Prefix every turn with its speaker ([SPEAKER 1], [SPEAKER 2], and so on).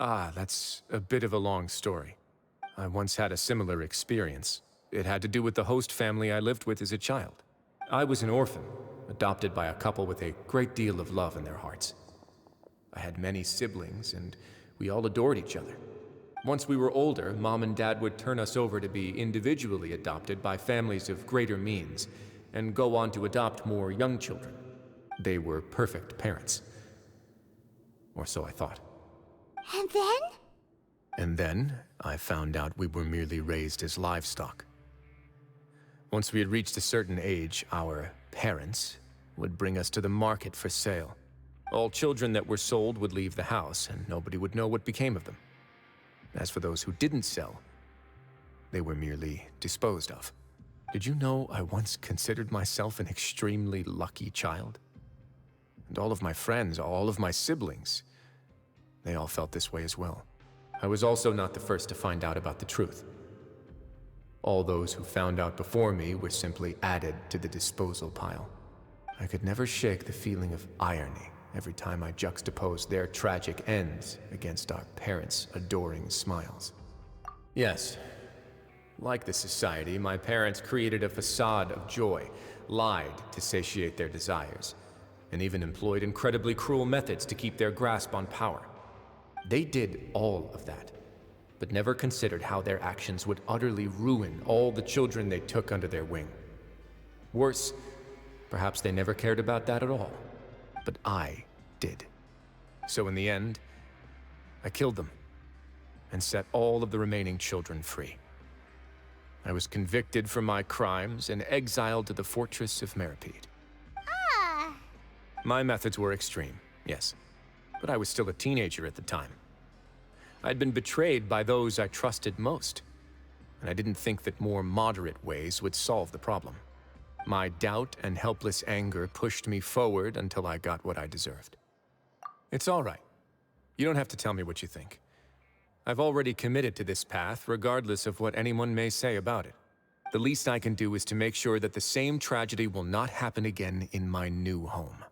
[SPEAKER 1] That's a bit of a long story. I once had a similar experience. It had to do with the host family I lived with as a child. I was an orphan, adopted by a couple with a great deal of love in their hearts. I had many siblings, and we all adored each other. Once we were older, Mom and Dad would turn us over to be individually adopted by families of greater means, and go on to adopt more young children. They were perfect parents. Or so I thought.
[SPEAKER 2] And then?
[SPEAKER 1] And then, I found out we were merely raised as livestock. Once we had reached a certain age, our parents would bring us to the market for sale. All children that were sold would leave the house, and nobody would know what became of them. As for those who didn't sell, they were merely disposed of. Did you know I once considered myself an extremely lucky child? And all of my friends, all of my siblings, they all felt this way as well. I was also not the first to find out about the truth. All those who found out before me were simply added to the disposal pile. I could never shake the feeling of irony every time I juxtaposed their tragic ends against our parents' adoring smiles. Yes, like the society, my parents created a facade of joy, lied to satiate their desires, and even employed incredibly cruel methods to keep their grasp on power. They did all of that, but never considered how their actions would utterly ruin all the children they took under their wing. Worse, perhaps they never cared about that at all, but I did. So in the end, I killed them and set all of the remaining children free. I was convicted for my crimes and exiled to the fortress of Meropide.
[SPEAKER 2] Ah!
[SPEAKER 1] My methods were extreme, yes, but I was still a teenager at the time. I'd been betrayed by those I trusted most, and I didn't think that more moderate ways would solve the problem. My doubt and helpless anger pushed me forward until I got what I deserved. It's all right. You don't have to tell me what you think. I've already committed to this path, regardless of what anyone may say about it. The least I can do is to make sure that the same tragedy will not happen again in my new home.